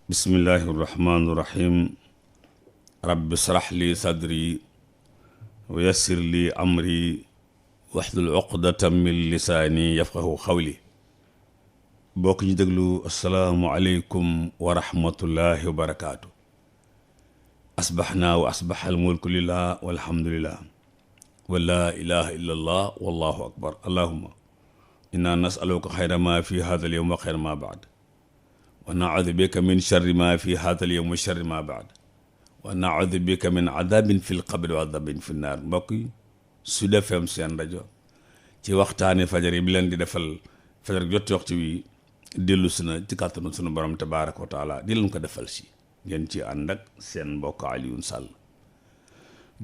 bismillahi irrahmani irrahim rabbi srah li sadri wa yassir li amri waxlul uqdatan min lisaani yafqahu xawli bokk ñu déglu asalaamu aleykum wa rahmatullahi wa barakaatu asbaxnaa wa asbax almulku lillah walhamdulillah wa laa ilaha illa allah wallahu akbar allahuma inna nasaluka xayra ma fi hada al yawm wa xayra ma baad wa naudu bika min charri ma fi hada al yawm wa charri ma baad wa naudu bika min adabin fi lqabri wa adabin fi nnaar. mbokk yi Sud FM seen rajo ci waxtaani fajar yi bi leen di defal fajar jotti waxtu wi dellu si na ci kàttanu sunu borom tabaaraka wa taala di leen ko defal si ngeen ci ànd ak seen mbokk Alioune Sall.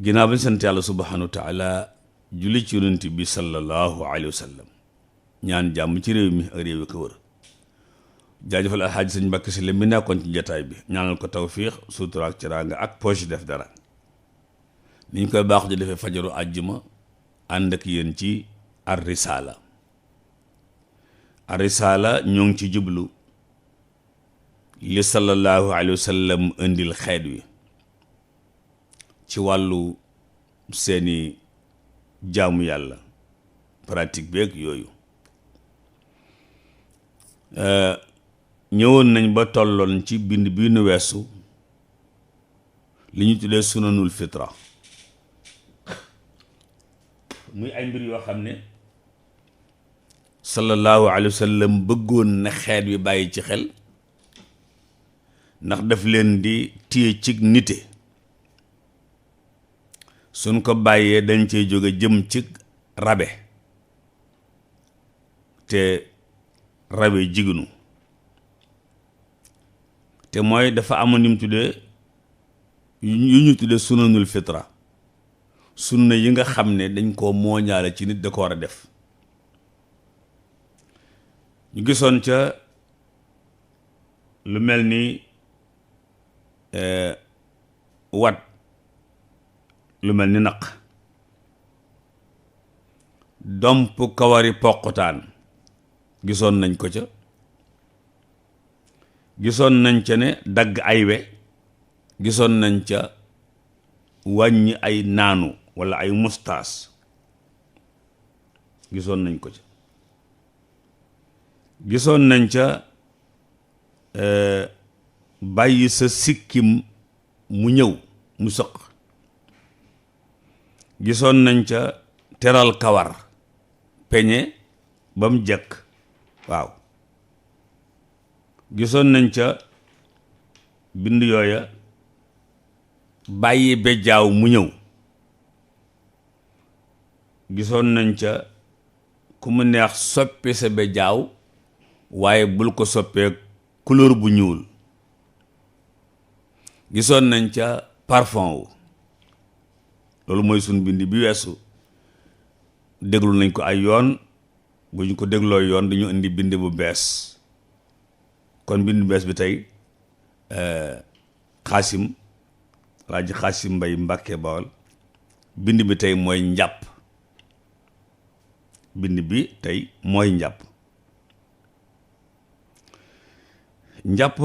ginnaaw bi ñu sant yàlla subhaanahu wa taala julli ci yonent bi sallallahu alayhi wa sallam ñaan jàmm ci réew mi ak réew yi ko wër. jaajëfal alxaaji sëñ Mbàkke si la mi nekkoon ci jataay bi ñaanal ko tawfiix sutura ak teraanga ak poche def dara ni ñu koy baaxu di defee fajaru àjjuma ànd ak yéen ci ar risaala ñoo ngi ci jublu li sallallahu alayhi wa sallam indil xeet wi ci wàllu seeni jaamu yàlla pratique beeg yooyu. ñëwoon nañ ba tolloon ci bind bi nu weesu li ñu tuddee sunanul fitra muy ay mbir yoo xam ne sallallahu alayhi wa sallam bëggoon na xeet wi bàyyi ci xel ndax daf leen di téye ci nite suñ ko bàyyee dañ cey jóge jëm ci rabe te rabe jigunu te mooy dafa amoon ni mu tuddee yu ñu tuddee sunanul fitra sunna yi nga xam ne dañ koo mooñaale ci nit da ko war a def. ñu gisoon ca lu mel ni wat lu mel ni naq, domp kawari poqutaan gisoon nañ ko ca. gisoon nañ ca ne dagg ay we, gisoon nañ ca wàññi ay naanu walla ay mustaas gisoon nañ ko ca. gisoon nañ ca bàyyi sa sikkim mu ñëw mu sëq. gisoon nañ ca teral kawar peñe ba mu jekk waaw. gisoon nañ ca bind yooya bàyyi bejjaaw mu ñëw. gisoon nañ ca ku mu neex soppi sa bejjaaw waaye bul ko soppee couleur bu ñuul. gisoon nañ ca parfum wu loolu mooy suñ bind bi weesu déglu nañ ko ay yoon bu ñu ko dégloo yoon dañu indi bind bu bees. kon bindu bees bi tey xaasim Alaaji Xaasim Mbay Mbàkke Bawol bind bi tey mooy njàpp. bind bi tey mooy njàpp. njàpp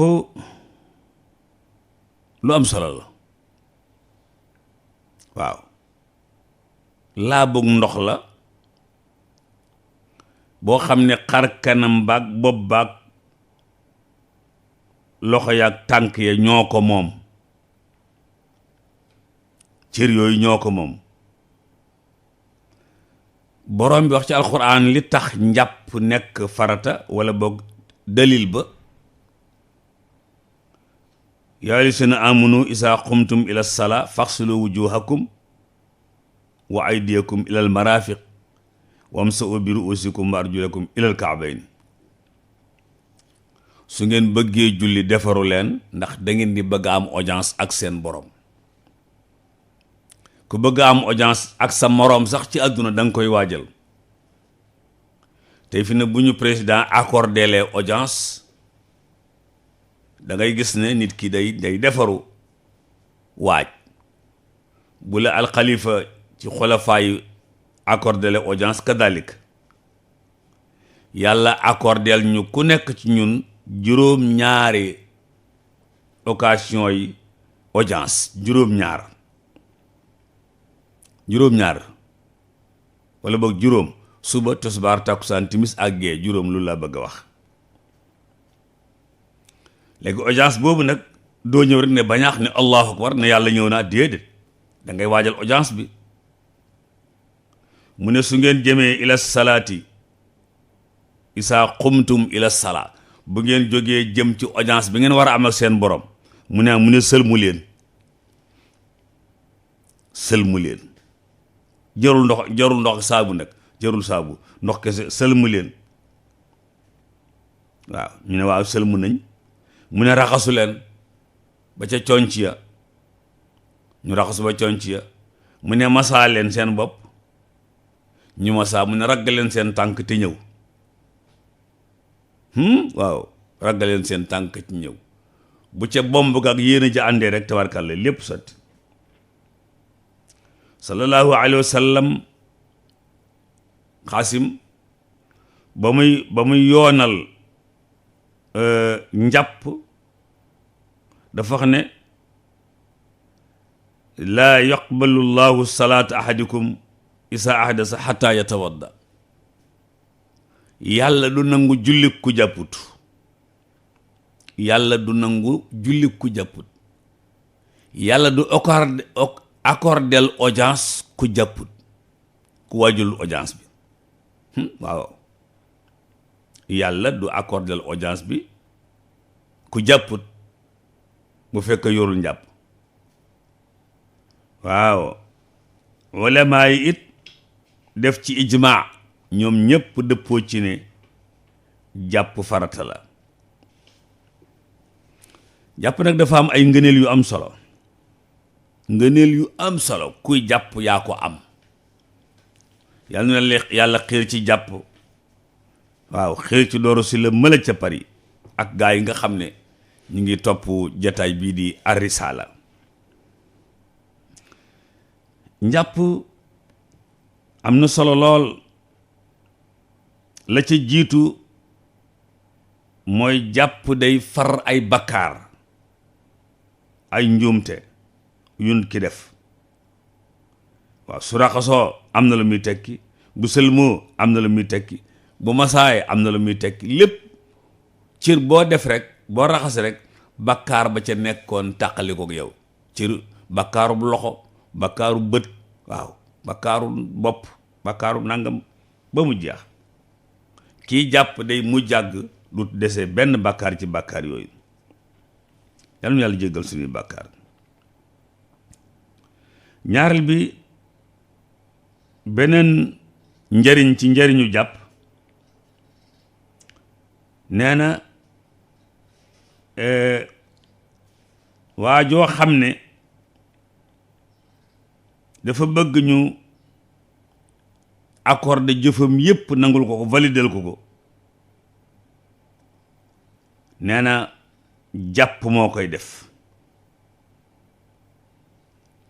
lu am solo la waaw. laa bëgg ndox la boo xam ne xar kanam baag bopp baag loxo yaag tànk ya ñoo ko moom, cër yooyu ñoo ko moom. borom bi wax ci alxuraan li tax njàpp nekk farata wala boog dalil ba, yaa ayyuhallazina amanu izaa qumtum ila salaa faghsilu wujuhakum wa aydiyakum ila al marafiq wamsahu bi ru'usikum wa arjulakum ila al ka'bayn. su ngeen bëggee julli defaru leen ndax da ngeen di bëgg am audience ak seen borom. ku bëgg am audience ak sa moroom sax ci àdduna da nga koy waajal. tey fi ne bu ñu président accordé les audience da ngay gis ne nit ki day defaru waaj. bu la alxalifa ci xulafaayu accordé les audience kadalik yàlla accordeel ñu ku nekk ci ñun juróom ñaari occasion yi audience juróom-ñaar wala boog juróom suba tisbaar takkusaan timis ak gee juróom lu laa bëgg a wax. léegi audience boobu nag doo ñëw rek ne bañaax ne allahu akbar ne yàlla ñëw naa déedéet da ngay waajal audience bi. mu ne su ngeen jëmee ila salaati isaa qumtum ila salaa bu ngeen jógee jëm ci audience bi ngeen war a am ak seen borom mu ne sëlmu leen jarul ndox saabu nag jarul saabu ndox kese sëlmu leen. waaw ñu ne waaw sëlmu nañ mu ne raxasu leen ba ca conc ya ñu raxasu ba conc ya mu ne masaa leen seen bopp ñu masaa mu ne raggaleen seen tànk te ñëw waaw raggaleen seen tànk te ñëw bu ca bomb ak yéen a ja àndee rek tabarkàlla lépp sotti. sallallahu alayhi wa sallam xaasim ba muy yoonal njàpp dafa wax ne laa yaqbalu llahu salaata ahadikum isa ahdasa xataa yatawadda. yàlla du nangu julli ku jàpput. yàlla du nangu julli ku jàpput. yàlla du accordel audience ku jàpput ku waajul audience bi waaw yàlla du accordel audience bi ku jàpput bu fekk yorul njàpp. waaw ulamaa yi it def ci ijmaa ñoom ñépp dëppoo ci ne jàpp farata la. jàpp nag dafa am ay ngëneel yu am solo. ngëneel yu am solo kuy jàpp yaa ko am. yàlla xiir ci jàpp. waaw xiir ci Doro Sylla mëla ca Paris ak gaa yi nga xam ne ñu ngi topp jataay bii di Ar-Risaala. njàpp am na solo lool. la ca jiitu mooy jàpp day far ay bakkaar ay njuumte yun ki def. waaw su raxasoo am na lu muy tekki, bu sëlmoo am na lu muy tekki, bu masaaye am na lu muy tekki. lépp cër boo def rek, boo raxas rek bakkaar ba ca nekkoon tàqali ko yow. cër bakkaaru loxo, bakkaaru bët, waaw bakkaaru bopp, bakkaaru nangam ba mu jeex. kii jàpp day mu jàgg du dese benn bakkaar ci bakkaar yooyu. yal na yàlla jéggal suñuy bakkaar. ñaareel bi beneen njariñ ci njariñu jàpp nee na waa joo xam ne dafa bëgg ñu accordé jëfam yépp nangul ko validel ko nee na jàpp moo koy def.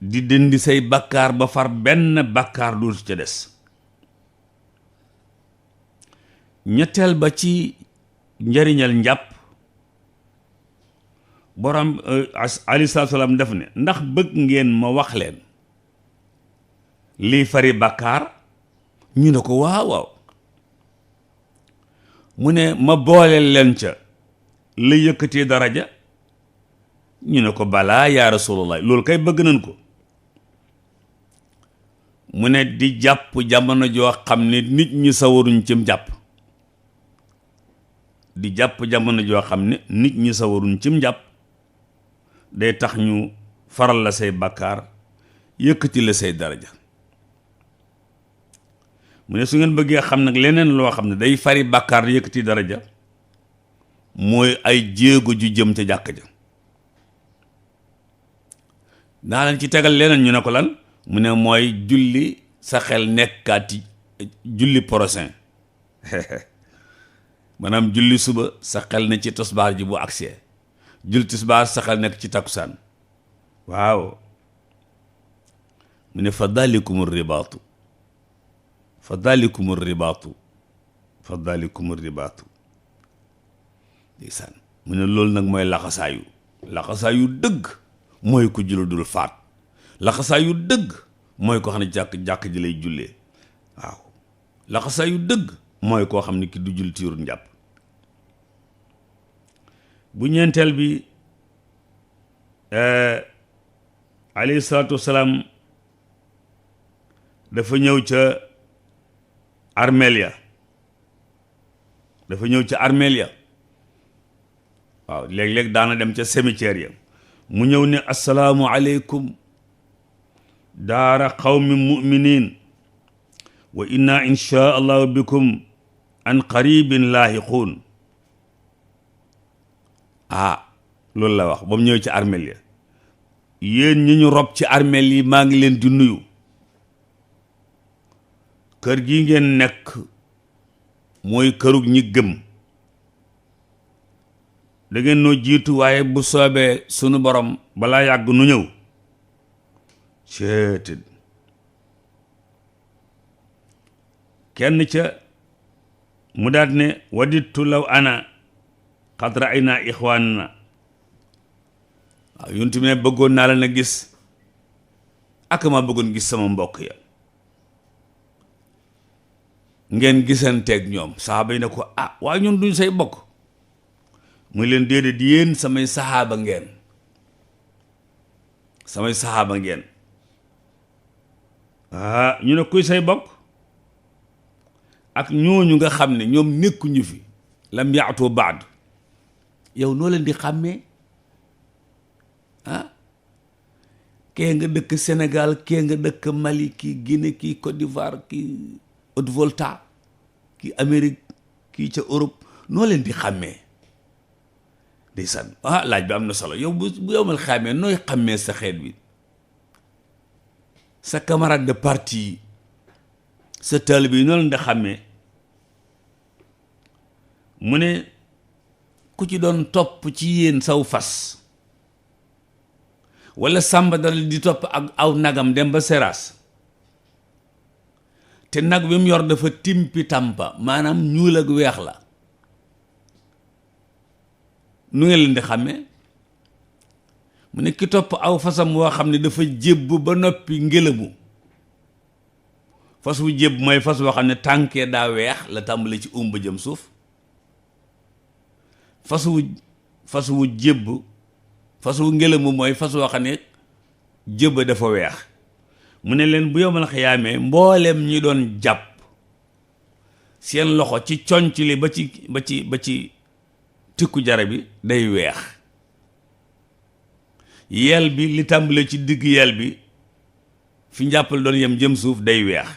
di dindi say bakkaar ba far benn bakkaar du ca des. ñetteel ba ci njariñal njàpp borom alayhi salaatu salaam def ne ndax bëgg ngeen ma wax leen lii fari bakkaar ñu ne ko waaw waaw. mu ne ma booleel leen ca la yëkkatee daraja ñu ne ko balaa yaa rasulallah loolu kay bëgg nañ ko. mu ne di jàpp jamono joo xam ne nit ñi sawaruñ cim jàpp. di jàpp jamono joo xam ne nit ñi sawaruñ cim jàpp day tax ñu faral la say bakkaar yëkkati la say daraja. mu ne su ngeen bëggee xam nag leneen loo xam ne day fari bakkaar yëkkati daraja mooy ay jéego ju jëm ca jàkk ja. naa leen ci tegal leneen ñu ne ko lan mu ne mooy julli sa xel nekkaati julli prochain maanaam julli suba sa xel ne ci tisbaar ji bu agsee, julli tisbaar sa xel nekk ci takkusaan. waaw mu ne fa dalikum ribaatu fa dalikum ribaatu fa dalikum ribaatu ndeysaan mu ne loolu nag mooy laxasaayu laxasaayu dëgg mooy ko jula dul faat. laxasaayu dëgg mooy ko xam ne jàkk ji lay jullee. waaw laxasaayu dëgg mooy koo xam ne ki du jul tiirul njàpp. bu ñeenteel bi alayhi salaatu wasalaam dafa ñëw ca armeel ya waaw léeg-léeg daana dem ca cimetière ya mu ñëw ne assalaamu aleykum daara qawmi muminin wa inna insha allahu bikum an qaribin laahiquun. loolu la wax ba mu ñëw ci armeel ya yéen ñi ñu rob ci armeel yi maa ngi leen di nuyu. kër gi ngeen nekk mooy kërug ñi gëm. da ngeen noo jiitu waaye bu soobee sunu borom balaa yàgg nu ñëw. ceeted kenn ca mu daat ne wadittu law ana qad ra'ayna ixwaanna. waaw yontu ne bëggoon naa la na gis ak ma bëggoon gis sama mbokk ya ngeen gisanteeg ñoom. saxaaba yi ne ko waaye ñun duñ say bokk. muy leen déedéet yéen samay saxaaba ngeen. ñu ne kuy say bokk. ak ñooñu nga xam ne ñoom nekkuñu fi lam yaatoo baad. yow noo leen di xàmmee. kee nga dëkk Sénégal kee nga dëkk Mali kii Guinée kii Côte d'Ivoire kii Haute-Volta kii Amérique kii ca Europe noo leen di xàmmee. ndeysaan laaj bi am na solo yow bu yowmal xàmmee nooy xàmmee sa xeet bi, sa camarade de parti, sa taalibe yi noo leen di xàmmee. mu ne ku ci doon topp ci yéen saw fas wala sàmba dal di topp ak aw nagam dem ba seraas te nag bi mu yor dafa timpi tàmpa maanaam ñuul ak weex la, nu ngeen leen di xàmmee. mu ne ki topp aw fasam woo xam ne dafa jébb ba noppi ngelamu. fas wu jébb mooy fas woo xam ne tànkee daa weex la tàmbali ci umba jëm suuf. fas wu jébb fas wu ngelamu mooy fas woo xam ne jëba dafa weex. mu ne leen bu yowmal xiyaamee mboolem ñi doon jàpp seen loxo ci conc li ba ci tikku jara bi day weex. yel bi li tàmbale ci digg yel bi fi njàppal doon yem jëm suuf day weex.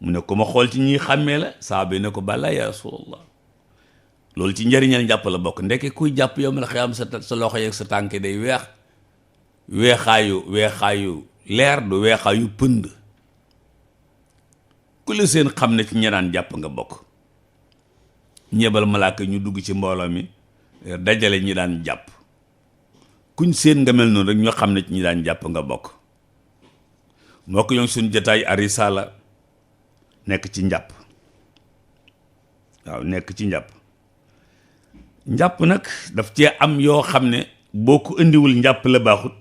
mu ne ko ma xool ci ñi xàmmee la. saaba yi ne ko bala ya rasulallah. loolu ci njariñal njàpp la bokk. ndeke kuy jàpp yow ma la xiyam sa loxo yeeg sa tànk day weex. weexaayu leer du weexaayu pënd. ku la seen xam ne ci ñi daan jàpp nga bokk. ñebal malaaka ñu dugg ci mbooloo mi dajale ñi daan jàpp. kuñ seen nga mel noonu rek ñoo xam ne ci ñi daan jàpp nga bokk. moo ko yoon suñ jotaay arisala nekk ci njàpp. waaw nekk ci njàpp. njàpp nag daf cee am yoo xam ne boo ko indiwul njàpp la baaxut.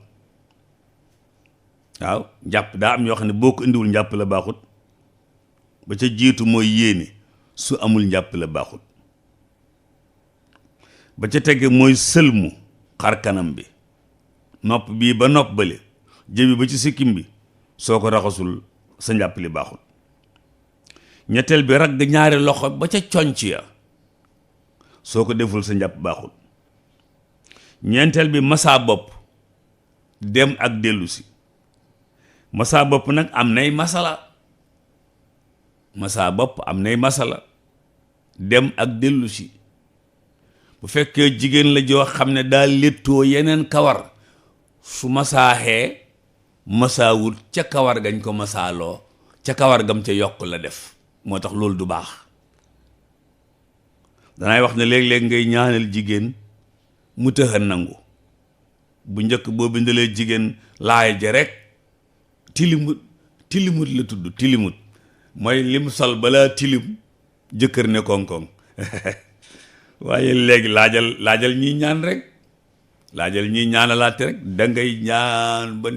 waaw njàpp daa am yoo xam ne boo ko indiwul njàpp la baaxut. ba ca jiitu mooy yéene su amul njàpp la baaxut. ba ca tege mooy sëlmu xar kanam bi, nopp bii ba nopp bale, jëbi ba ci sikkim bi, soo ko raxasul sa njàpp li baaxut. ñetteel bi ragg ñaari loxo ba ca conc ya, soo ko deful sa njàpp baaxut. ñeenteel bi masaa bopp dem ak dellu si. masaa bopp nag am nay masala. masaa bopp am nay masala dem ak dellu si. bu fekkee jigéen la joo xam ne daa léttoo yeneen kawar, su masaaxee masaawut ca kawar gañ ko masaaloo, ca kawar gam ca yokk la def. moo tax loolu du baax. danay wax ne léeg-léeg ngay ñaanal jigéen mu tëxa nangu. bu njëkk boo bindalee jigéen laay ja rek tilimut la tudd. tilimut mooy lim sol balaa tilim jëkkër ne koŋ-koŋ waaye léegi laajal ñiy ñaan rek. laajal ñiy ñaanalaate rek da ngay ñaan ba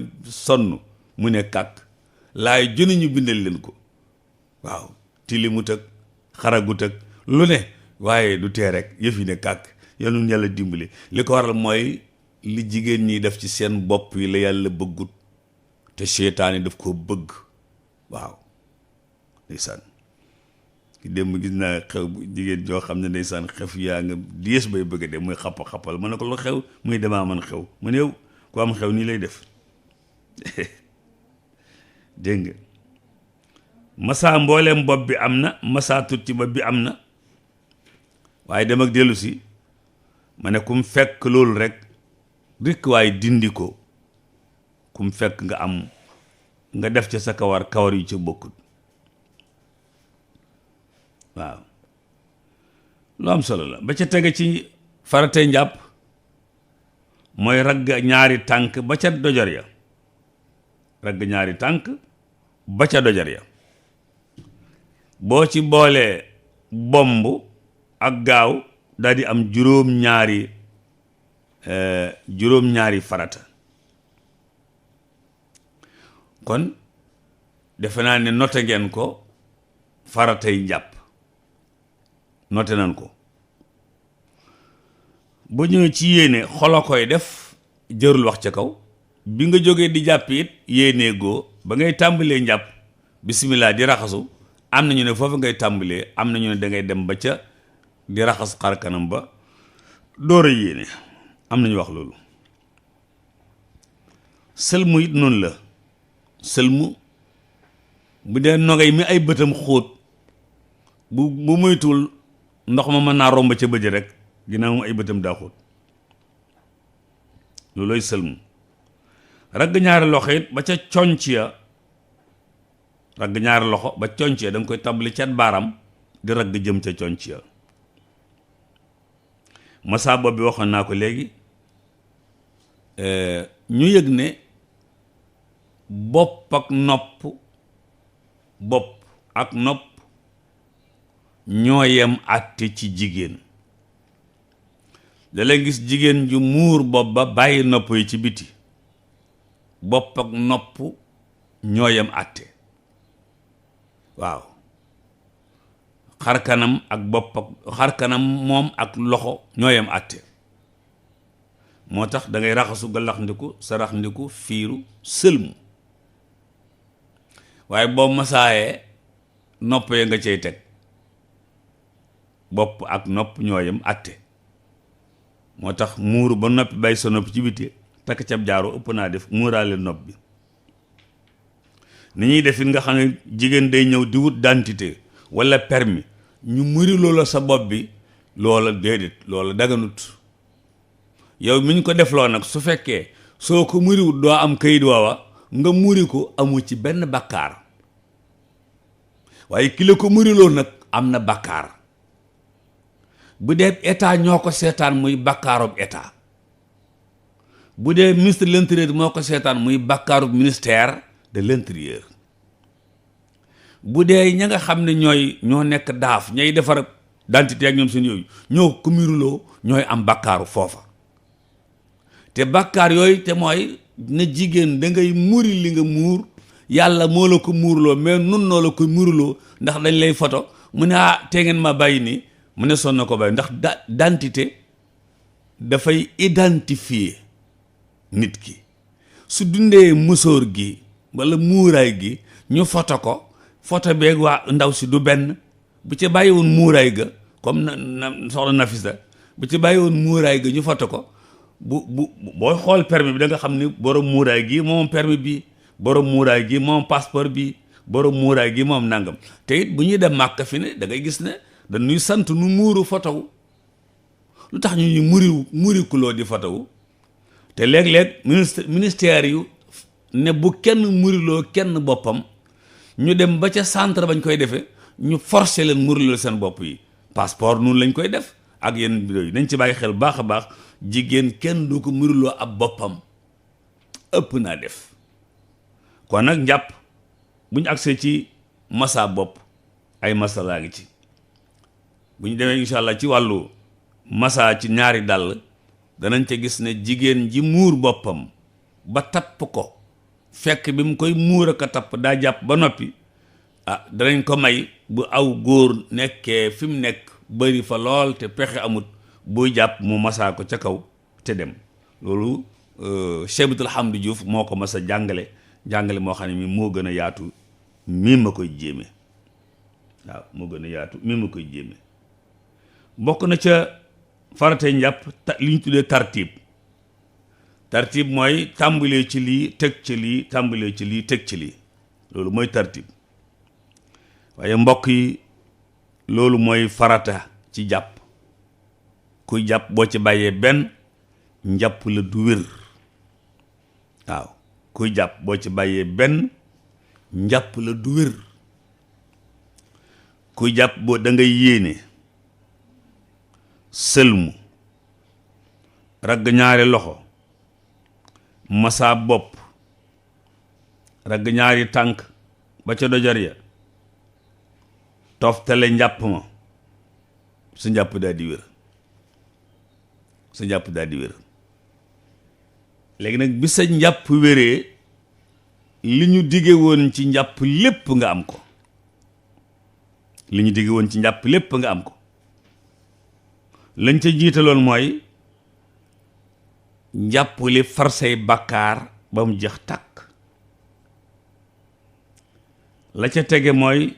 sonn mu ne kàkk laay jëni ñu bindal leen ko waaw tilimut ak xaragut ak lu ne waaye du tee rek yëf yi ne kàkk yal na yàlla dimbali. li ko waral mooy li jigéen ñi def ci seen bopp yi la yàlla bëggut te seytaan yi daf ko bëgg waaw ndeysaan ki démb gis naa xew bu jigéen joo xam ne ndeysaan xef yaa nga diis bay bëgg de muy xappal ma ne ko lu xew muy demaa man xew mu ne yow ku am xew nii lay def dégg nga masaa mbooleem bopp bi am na masaa tut ci bopp bi am na waaye dem ak dellu si ma ne kum fekk loolu rek waaye dindi ko kum fekk nga def ca sa kawar yu ca bokkut waaw lu am solo la ba ca tege ci faratay njàpp mooy ragg ñaari tànk ba ca dojor ya ragg ñaari tànk ba ca dojor ya boo ci boolee bomb ak gaaw daal di am juróom-ñaari farata kon defe naa ne note ngeen ko faratay njàpp note nan ko bu ñëwee ci yéene xolo koy def jërul wax ca kaw bi nga jógee di jàpp it yéenee goo ba ngay tàmbalee njàpp bismillah di raxasu am na ñu ne foofu ngay tàmbalee am na ñu ne dangay dem ba ca di raxas xar kanam ba door a yéene am nañu wax loolu. sëlmu it noonu la sëlmu bu dee nogay mi ay bëtam xóot bu moytuwul ndox ma mën naa romb ca bëj rek ginnaaw mu ay bëtam daa xóot loolooy sëlmu. ragg ñaari loxo it ba ca conc ya ragg ñaari loxo ba conc ya da nga koy tàmbali cat baaram di ragg jëm ca conc ya. masaa bopp bi waxoon naa ko léegi ñu yëg ne bopp ak nopp ñoo yem àtte ci jigéen. da lay gis jigéen ju muur bopp ba bàyyi nopp yi ci biti bopp ak nopp ñoo yem àtte waaw xarkanam ak bopp ak xarkanam moom ak loxo ñoo yem àtte moo tax da ngay raxasu galaxndiku saraxndiku fiiru sëlmu waaye boo masaayee nopp ya nga cay teg bopp ak nopp ñoo yem àtte moo tax muuru ba noppi bàyyi sa nopp ci biti takk cab jaaro ëpp naa def muuraale nopp bi ni ñuy def it nga xam ne jigéen day ñëw di wut d'identité walla permis ñu muri loola sa bopp bi loola déedéet loola daganut yow mi ñu ko defloo nag su fekkee soo ko muriwut doo am kayit waawa nga muri ko amu ci benn bakkaar waaye ki la ko muriloo nag am na bakkaar bu dee état ñoo ko seetaan muy bakkaarub état bu dee ministre de l'intérieur moo ko seetaan muy bakkaarub ministère de l'intérieur bu dee ña nga xam ne ñoo nekk daaf ñay defar d'identité ak ñoom seen yooyu ñoo ko muriloo ñooy am bakkaaru foofa te bakkaar yooyu te mooy na jigéen da ngay muri li nga muur yàlla moo la ko muurloo mais nun noo la ko muurloo ndax dañ lay photo mu ne te ngeen ma bàyyi nii mu ne sonn na ko bàyyi ndax d'identité dafay identifier nit ki su dundee musóor gi walla muuraay gi ñu photo ko photo beeg waa ndaw si du benn bu ci bàyyi woon muuraay ga comme na soxna Nafisa bu ci bàyyi woon muuraay ga ñu photo ko booy xool permis bi da nga xam ni borom muuraay gi moom permis bi borom muuraay gi moom passeport bi borom muuraay gi moom nangam te it bu ñuy dem màkk fi ne da ngay gis ne dañuy sant nu muuru photo lu tax ñu murikuloo di photo te léeg-léeg ministère yu ne bu kenn muriloo kenn boppam ñu dem ba ca centre bañ koy defee ñu forcer leen muriloo seen bopp yi passeport noonu lañ koy def ak yenn bureau yi nañ ci bàyyi xel baax a baax jigéen kenn du ko muriloo ab boppam ëpp naa def kon nag njàpp bu ñu agsee ci masa bopp ay masa laa ngi ci bu ñu demee incha allah ci wàllu masa ci ñaari dàll danañ ca gis ne jigéen ji muur boppam ba tapp ko fekk bi mu koy muur ak a tapp daa jàpp ba noppi danañ ko may bu aw góor nekkee fi mu nekk bari fa lool te pexe amut buy jàpp mu masaa ko ca kaw te dem. loolu Cheikh Abdoul Hamd Diouf moo ko mas a jàngale moo xam ne mi moo gën a yaatu mii ma koy jéeme waaw moo gën a yaatu mii ma koy jéeme. bokk na ca faratee njàpp li ñu tuddee tartib mooy tàmbalee ci lii teg ci lii tàmbalee ci lii teg ci lii loolu mooy tartib. waaye mbokk yi loolu mooy farata ci jàpp. kuy jàpp boo ci bàyyee benn njàpp la du wér. waaw kuy jàpp boo ci bàyyee benn njàpp la du wér. kuy jàpp boo da ngay yéene sëlmu ragg ñaari loxo masaa bopp ragg ñaari tànk ba ca dojar ya toftale njàpp ma sa njàpp daal di wér sa njàpp daal di wér. léegi nag bi sa njàpp wéree li ñu dige woon ci njàpp lépp nga am ko. li ñu dige woon ci njàpp lépp nga am ko. lañ ca jiitaloon mooy njàpp li far say bàkkaar ba mu jeex tàkk. la ca tege mooy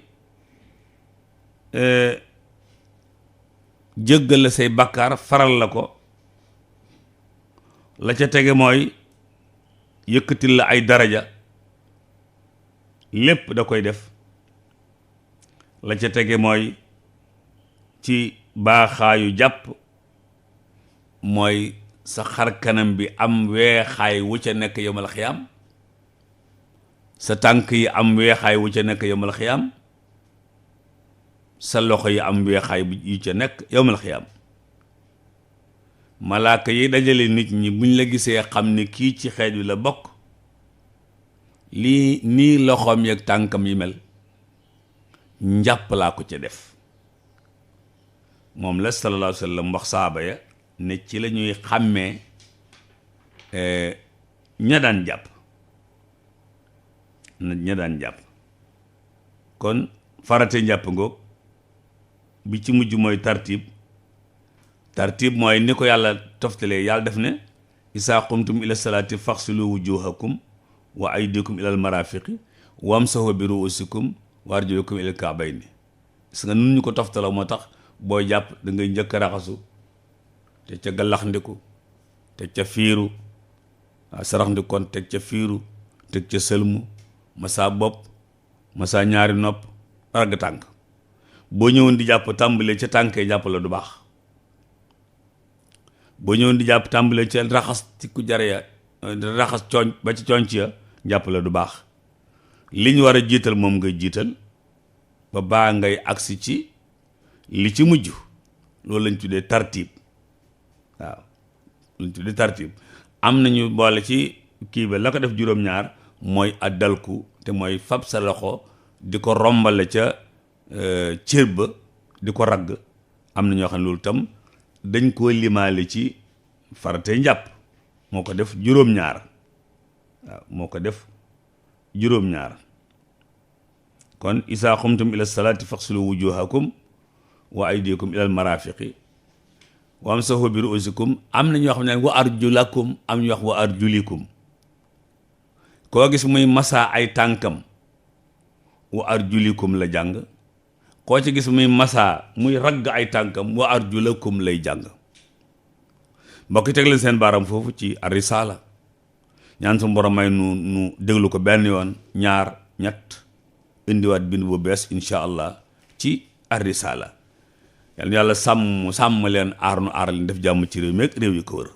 jéggal la say bàkkaar faral la ko. la ca tege mooy yëkkatil la ay daraja lépp da koy def. la ca tege mooy ci baaxaayu jàpp mooy sa xar kanam bi am weexaay wu ca nekk yawmal xiyaam, sa tànk yi am weexaay wu ca nekk yawmal xiyaam, sa loxo yi am weexaay yu ca nekk yawmal xiyaam. malaaka yi dajale nit ñi buñ la gisee xam ne kii ci xeet wi la bokk, lii nii loxoom yeeg tànkam yi mel njàpp laa ko ca def. moom la sallallahu alayhi wa sallam wax saaba ya ne ci la ñuy xàmmee ña daan jàpp ña daan jàpp. kon farate njàpp ngoog bi ci mujj mooy tartib mooy ni ko yàlla toftalee. yàlla def ne isaa qumtum ila salaati faxsilu wujuhakum wa aydikum ilal marafiqi wamsahu bi ruusikum wa arjulakum ilal kaabayni. gis nga nun ñu ko toftaloo moo tax booy jàpp da ngay njëkk raxasu te ca gallax ndiku teg ca fiiru sarax ndikoon teg ca fiiru teg ca sëlmu masaa bopp masaa ñaari nopp ragg tànk. boo ñëwoon di jàpp tàmbalee ca tànkee jàpp la du baax. boo ñëwoon di jàpp tàmbalee ca raxas ci ku jare ya raxas cooñ ba ci cooñ ci ya jàpp la du baax. li ñu war a jiital moom ngay jiital ba baa ngay agsi ci li ci mujj. loolu lañ tuddee tartib. waaw lañ tuddee tartib. am nañu boole ci kii ba la ko def juróom-ñaar mooy addalku te mooy fab sa loxo di ko rombale ca cër ba di ko ragg. am na ñoo xam ne loolu tam dañ koo limaale ci farate njàpp. moo ko def juróom-ñaar. waaw moo ko def juróom-ñaar. kon isaa xumtum ila salaati faxsilu wujuhakum wa aydikum ilal marafiqi wamsahu bi ruusikum. am na ñoo xam ne wa arjulakum, am ñu wax wa arjulikum. koo gis muy masaa ay tànkam wa arjulikum la jàng. koo ci gis muy masaa muy ragg ay tànkam wa arjulakum lay jàng. mbokk yi teg leen seen baaram foofu ci ar-risaala. ñaan su borom may nu déglu ko benn yoon, ñaar, ñett, indiwaat bind bu bees incha allah ci ar-risaala. yàlla yàlla sàmm leen aar nu aar leen def jàmm ci réew mi ak réew yi ko wër.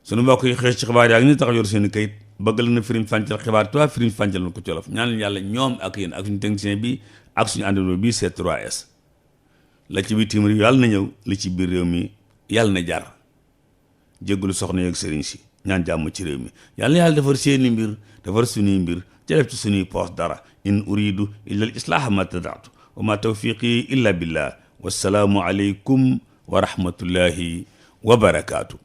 sunu mbokk yi xëy ci xibaar yaa ngi ni tax yor seen i kayit bëgg la na firiñ fàncal xibaar tubaab firiñ fàncal na ko colof. ñaan leen yàlla ñoom ak yéen ak suñu technicien bi ak suñu àndandoo bi C3S. la ci bitim réew yàlla na ñëw, li ci biir réew mi yàlla na jar. jéggalu soxna yeeg sëriñ si, ñaan jàmm ci réew mi. yàlla na yàlla defar seeni mbir, defar suñuy mbir, ca def ci suñuy poos dara. in uridu illa al islaaha ma tadaatu wa ma tawfiqi illa billah. wassalaamu aleykum wa rahmatullahi wa barakaatu.